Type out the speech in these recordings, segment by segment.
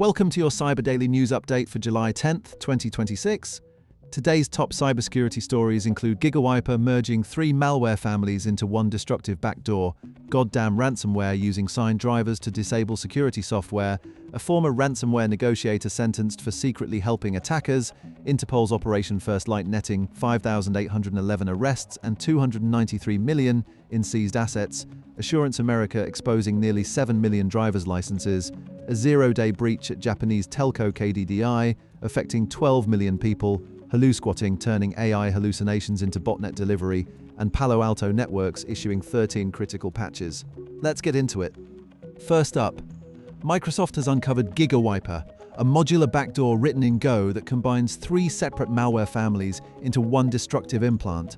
Welcome to your Cyber Daily News Update for July 10th, 2026. Today's top cybersecurity stories include GigaWiper merging 3 malware families into one destructive backdoor, goddamn ransomware using signed drivers to disable security software, a former ransomware negotiator sentenced for secretly helping attackers, Interpol's Operation First Light netting 5,811 arrests and $293 million in seized assets, AssuranceAmerica exposing nearly 7 million driver's licenses, a zero-day breach at Japanese telco KDDI affecting 12 million people, HalluSquatting turning AI hallucinations into botnet delivery, and Palo Alto networks issuing 13 critical patches. Let's get into it. First up, Microsoft has uncovered GigaWiper, a modular backdoor written in Go that combines 3 separate malware families into one destructive implant.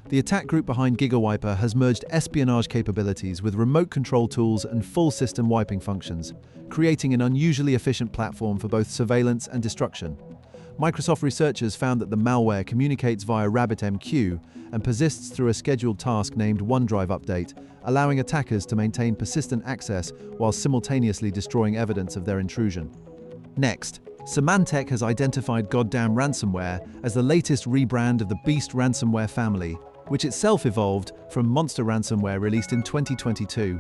The attack group behind GigaWiper has merged espionage capabilities with remote control tools and full system wiping functions, creating an unusually efficient platform for both surveillance and destruction. Microsoft researchers found that the malware communicates via RabbitMQ and persists through a scheduled task named OneDrive Update, allowing attackers to maintain persistent access while simultaneously destroying evidence of their intrusion. Next, Symantec has identified goddamn ransomware as the latest rebrand of the Beast ransomware family, which itself evolved from Monster ransomware released in 2022.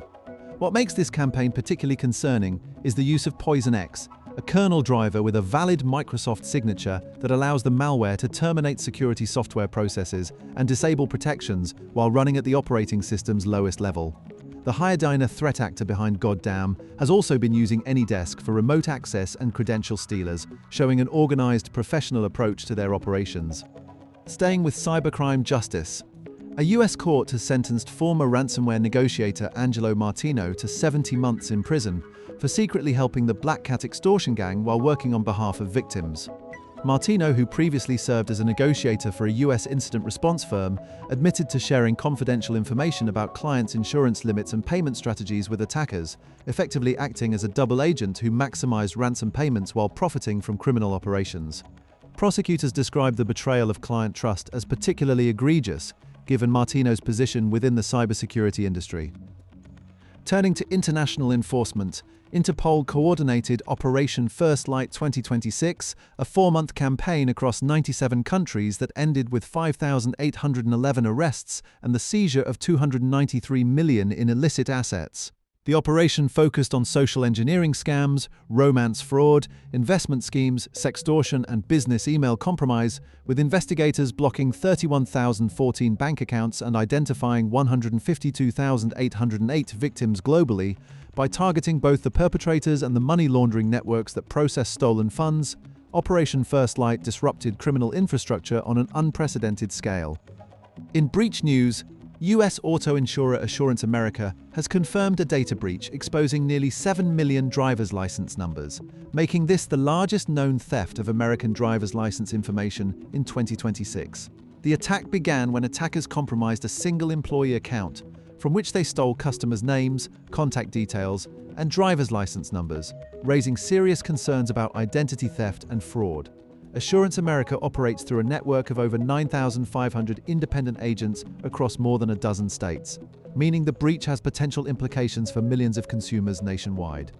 What makes this campaign particularly concerning is the use of PoisonX, a kernel driver with a valid Microsoft signature that allows the malware to terminate security software processes and disable protections while running at the operating system's lowest level. The Hyodina threat actor behind Goddamn has also been using AnyDesk for remote access and credential stealers, showing an organized, professional approach to their operations. Staying with cybercrime justice, a US court has sentenced former ransomware negotiator Angelo Martino to 70 months in prison for secretly helping the Black Cat extortion gang while working on behalf of victims. Martino, who previously served as a negotiator for a US incident response firm, admitted to sharing confidential information about clients' insurance limits and payment strategies with attackers, effectively acting as a double agent who maximized ransom payments while profiting from criminal operations. Prosecutors described the betrayal of client trust as particularly egregious, given Martino's position within the cybersecurity industry. Turning to international enforcement, INTERPOL coordinated Operation First Light 2026, a 4-month campaign across 97 countries that ended with 5,811 arrests and the seizure of $293 million in illicit assets. The operation focused on social engineering scams, romance fraud, investment schemes, sextortion, and business email compromise, with investigators blocking 31,014 bank accounts and identifying 152,808 victims globally. By targeting both the perpetrators and the money laundering networks that process stolen funds, Operation First Light disrupted criminal infrastructure on an unprecedented scale. In breach news, US auto insurer AssuranceAmerica has confirmed a data breach exposing nearly 7 million driver's license numbers, making this the largest known theft of American driver's license information in 2026. The attack began when attackers compromised a single employee account, from which they stole customers' names, contact details, and driver's license numbers, raising serious concerns about identity theft and fraud. AssuranceAmerica operates through a network of over 9,500 independent agents across more than a dozen states, meaning the breach has potential implications for millions of consumers nationwide.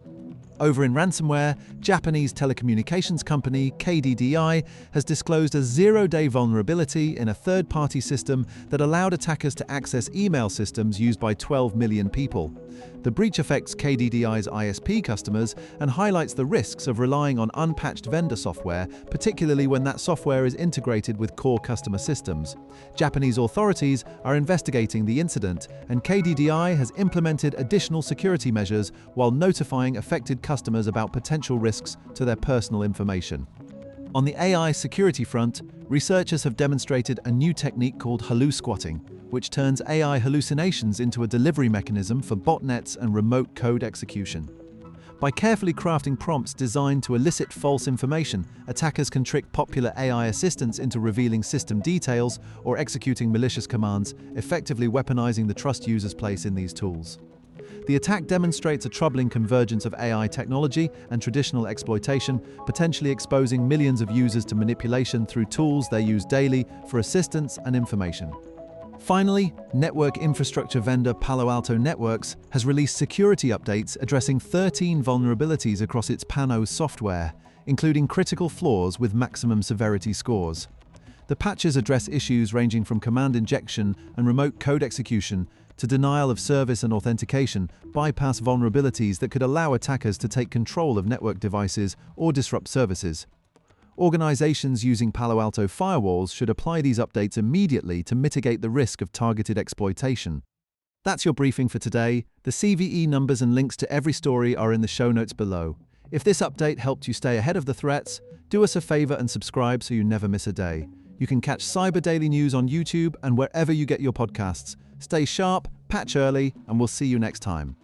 Over in ransomware, Japanese telecommunications company KDDI has disclosed a zero-day vulnerability in a third-party system that allowed attackers to access email systems used by 12 million people. The breach affects KDDI's ISP customers and highlights the risks of relying on unpatched vendor software, particularly when that software is integrated with core customer systems. Japanese authorities are investigating the incident, and KDDI has implemented additional security measures while notifying affected customers about potential risks to their personal information. On the AI security front, researchers have demonstrated a new technique called HalluSquatting, which turns AI hallucinations into a delivery mechanism for botnets and remote code execution. By carefully crafting prompts designed to elicit false information, attackers can trick popular AI assistants into revealing system details or executing malicious commands, effectively weaponizing the trust users place in these tools. The attack demonstrates a troubling convergence of AI technology and traditional exploitation, potentially exposing millions of users to manipulation through tools they use daily for assistance and information. Finally, network infrastructure vendor Palo Alto Networks has released security updates addressing 13 vulnerabilities across its Palo software, including critical flaws with maximum severity scores. The patches address issues ranging from command injection and remote code execution to denial of service and authentication, bypass vulnerabilities that could allow attackers to take control of network devices or disrupt services. Organizations using Palo Alto firewalls should apply these updates immediately to mitigate the risk of targeted exploitation. That's your briefing for today. The CVE numbers and links to every story are in the show notes below. If this update helped you stay ahead of the threats, do us a favor and subscribe so you never miss a day. You can catch Cyber Daily News on YouTube and wherever you get your podcasts. Stay sharp, patch early, and we'll see you next time.